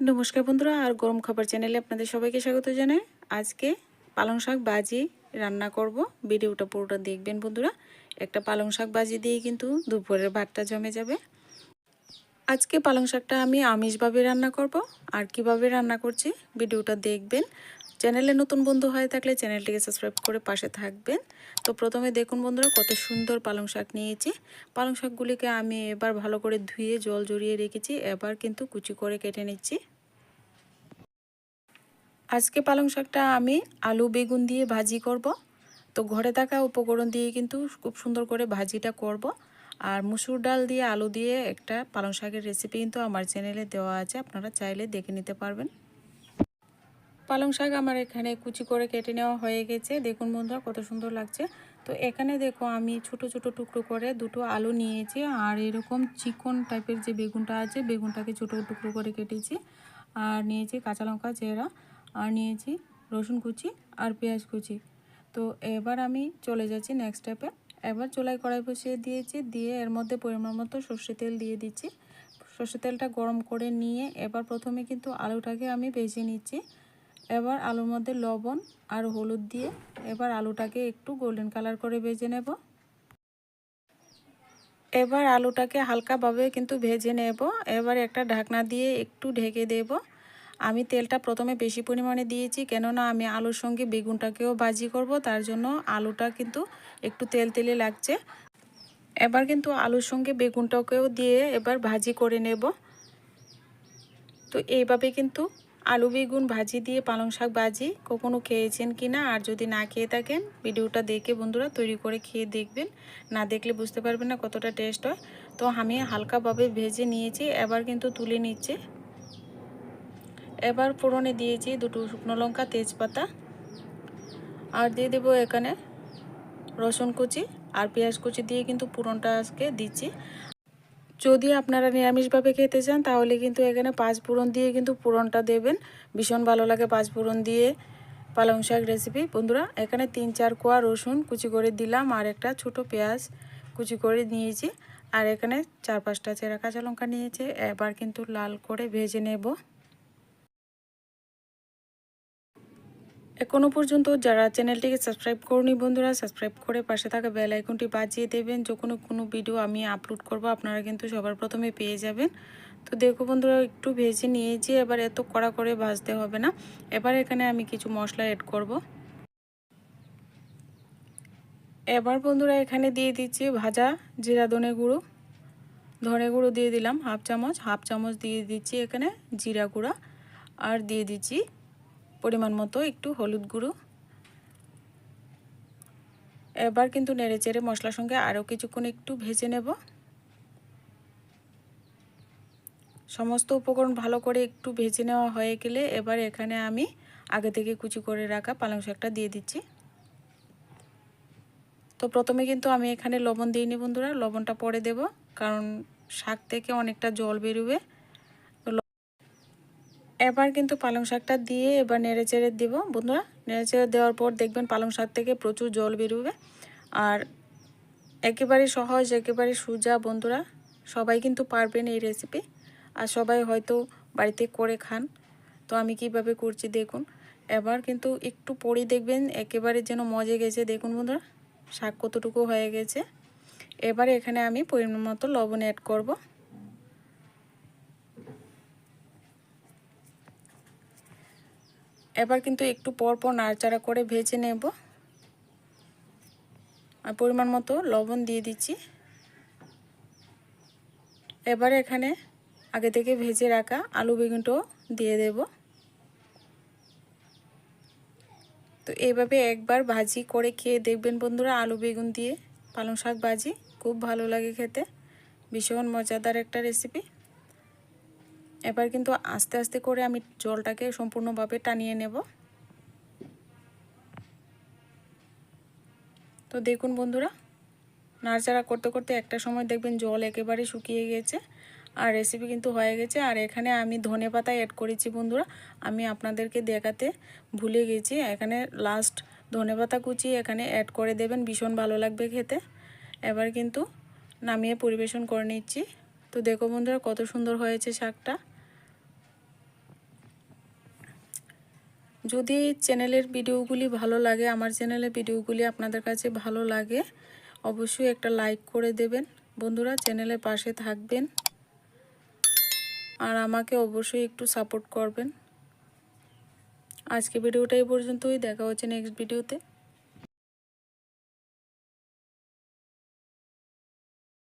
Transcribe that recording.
নমস্কার বন্ধুরা, আর গরম খাবার চ্যানেলে আপনাদের সবাইকে স্বাগত জানাই। আজকে পালং শাক ভাজি রান্না করব। ভিডিওটা পুরোটা দেখবেন বন্ধুরা। একটা পালং শাক ভাজি দিয়ে কিন্তু দুপুরের ভাতটা জমে যাবে। আজকে পালং শাকটা আমি আমিষভাবে রান্না করব। আর কিভাবে রান্না করছি ভিডিওটা দেখবেন। চ্যানেলে নতুন বন্ধু হয়ে থাকলে চ্যানেলটিকে সাবস্ক্রাইব করে পাশে থাকবেন। তো প্রথমে দেখুন বন্ধুরা, কত সুন্দর পালং শাক নিয়েছি। পালং শাকগুলিকে আমি এবার ভালো করে ধুয়ে জল ঝরিয়ে রেখেছি। এবার কিন্তু কুচি করে কেটে নিচ্ছি। আজকে পালং শাকটা আমি আলু বেগুন দিয়ে ভাজি করব। তো ঘরে থাকা উপকরণ দিয়ে কিন্তু খুব সুন্দর করে ভাজিটা করব। আর মুসুর ডাল দিয়ে আলু দিয়ে একটা পালং শাকের রেসিপি কিন্তু আমার চ্যানেলে দেওয়া আছে, আপনারা চাইলে দেখে নিতে পারবেন। পালং শাক আমার এখানে কুচি করে কেটে নেওয়া হয়ে গেছে। দেখুন বন্ধুরা, কত সুন্দর লাগছে। তো এখানে দেখো আমি ছোট ছোট টুকরো করে দুটো আলু নিয়েছি। আর এরকম চিকন টাইপের যে বেগুনটা আছে, বেগুনটাকে ছোট টুকরো করে কেটেছি। আর নিয়েছি কাঁচা লঙ্কা চেরা, আর নিয়েছি রসুন কুচি আর পেঁয়াজ কুচি। তো এবার আমি চলে যাচ্ছি নেক্সট স্টেপে। এবার চুলায় কড়াই বসিয়ে দিয়েছি, দিয়ে এর মধ্যে পরিমাণ মতো সর্ষে তেল দিয়ে দিচ্ছি। সর্ষে তেলটা গরম করে নিয়ে এবার প্রথমে কিন্তু আলুটাকে আমি ভেজে নিচ্ছি। এবার আলুর মধ্যে লবণ আর হলুদ দিয়ে এবার আলুটাকে একটু গোল্ডেন কালার করে ভেজে নেব। এবার আলুটাকে হালকাভাবে কিন্তু ভেজে নেব। এবার একটা ঢাকনা দিয়ে একটু ঢেকে দেব। আমি তেলটা প্রথমে বেশি পরিমাণে দিয়েছি, কেননা আমি আলুর সঙ্গে বেগুনটাকেও ভাজি করব, তার জন্য আলুটা কিন্তু একটু তেল তেলে লাগছে। এবার কিন্তু আলুর সঙ্গে বেগুনটাকেও দিয়ে এবার ভাজি করে নেব। তো এইভাবে কিন্তু আলু বেগুন ভাজি দিয়ে পালং শাক ভাজি কখনো খেয়েছেন কি না, আর যদি না খেয়ে থাকেন ভিডিওটা দেখে বন্ধুরা তৈরি করে খেয়ে দেখবেন। না দেখলে বুঝতে পারবেন না কতটা টেস্ট হয়। তো আমি হালকাভাবে ভেজে নিয়েছি, এবার কিন্তু তুলে নিচ্ছি। এবার ফোড়নে দিয়েছি দুটো শুকনো লঙ্কা, তেজপাতা, আর দিয়ে দেবো এখানে রসুন কুচি আর পেঁয়াজ কুচি দিয়ে কিন্তু ফোড়নটা আজকে দিচ্ছি। যদি আপনারা নিরামিষভাবে খেতে চান তাহলে কিন্তু এখানে পাঁচ ফোড়ন দিয়ে কিন্তু ফোড়নটা দেবেন, ভীষণ ভালো লাগে পাঁচ ফোড়ন দিয়ে পালং শাক রেসিপি। বন্ধুরা এখানে 3-4 কোয়া রসুন কুচি করে দিলাম, আর একটা ছোট পেঁয়াজ কুচি করে নিয়েছি, আর এখানে 4-5টা চেরা কাঁচা লঙ্কা নিয়েছি। এবার কিন্তু লাল করে ভেজে নেব। এখনো পর্যন্ত যারা চ্যানেলটিকে সাবস্ক্রাইব করনি বন্ধুরা, সাবস্ক্রাইব করে পাশে থাকা বেল আইকনটি বাজিয়ে দেবেন। যখন কোনো ভিডিও আমি আপলোড করব আপনারা কিন্তু সবার প্রথমে পেয়ে যাবেন। তো দেখো বন্ধুরা, একটু ভেজে নিয়েছি, এবার এত কড়া করে ভাজতে হবে না। এবার এখানে আমি কিছু মশলা অ্যাড করব। এবার বন্ধুরা এখানে দিয়ে দিচ্ছি ভাজা জিরা ধনে গুঁড়ো দিয়ে দিলাম হাফ চামচ দিয়ে দিচ্ছি এখানে জিরা গুঁড়া, আর দিয়ে দিচ্ছি পরিমাণ মতো একটু হলুদ গুঁড়ো। এবার কিন্তু নেড়ে চেড়ে মশলার সঙ্গে আরও কিছুক্ষণ একটু ভেজে নেব। সমস্ত উপকরণ ভালো করে একটু ভেজে নেওয়া হয়ে গেলে এবার এখানে আমি আগে থেকে কুচি করে রাখা পালং শাকটা দিয়ে দিচ্ছি। তো প্রথমে কিন্তু আমি এখানে লবণ দিইনি বন্ধুরা, লবণটা পরে দেব, কারণ শাক থেকে অনেকটা জল বেরোবে। তো এবার কিন্তু পালং শাকটা দিয়ে এবার নেড়ে চেড়ে দেবো বন্ধুরা। নেড়ে চেড়ে দেওয়ার পর দেখবেন পালং শাক থেকে প্রচুর জল বেরোবে। আর একেবারে সহজ, একেবারে সোজা বন্ধুরা, সবাই কিন্তু পারবেন এই রেসিপি, আর সবাই হয়তো বাড়িতে করে খান। তো আমি কিভাবে করছি দেখুন। এবার কিন্তু একটু পরে দেখবেন একেবারে যেন মজে গেছে। দেখুন বন্ধুরা শাক কতটুকু হয়ে গেছে। এবার এখানে আমি পরিমাণ মতো লবণ অ্যাড করব। এবার কিন্তু একটু পর পর নাড়াচাড়া করে ভেজে নেব। আর পরিমাণ মতো লবণ দিয়ে দিচ্ছি। এবার এখানে আগে থেকে ভেজে রাখা আলু বেগুনটাও দিয়ে দেব। তো এইভাবে একবার ভাজি করে খেয়ে দেখবেন বন্ধুরা, আলু বেগুন দিয়ে পালং শাক ভাজি খুব ভালো লাগে খেতে, ভীষণ মজাদার একটা রেসিপি। এবার কিন্তু আস্তে আস্তে করে আমি জলটাকে সম্পূর্ণভাবে টানিয়ে নেব। তো দেখুন বন্ধুরা, নাড়াচাড়া করতে করতে একটা সময় দেখবেন জল একেবারে শুকিয়ে গেছে, আর রেসিপি কিন্তু হয়ে গেছে। আর এখানে আমি ধনেপাতা অ্যাড করেছি বন্ধুরা, আমি আপনাদেরকে দেখাতে ভুলে গেছি। এখানে লাস্ট ধনেপাতা কুচি এখানে অ্যাড করে দেবেন, ভীষণ ভালো লাগবে খেতে। এবার কিন্তু নামিয়ে পরিবেশন করে নিচ্ছি। তো দেখো বন্ধুরা কত সুন্দর হয়েছে শাকটা। যদি চ্যানেলের ভিডিওগুলি ভালো লাগে, আমার চ্যানেলের ভিডিওগুলি আপনাদের কাছে ভালো লাগে, অবশ্যই একটা লাইক করে দেবেন বন্ধুরা, চ্যানেলের পাশে থাকবেন আর আমাকে অবশ্যই একটু সাপোর্ট করবেন। আজকে ভিডিওটা এই পর্যন্তই, দেখা হচ্ছে নেক্সট ভিডিওতে।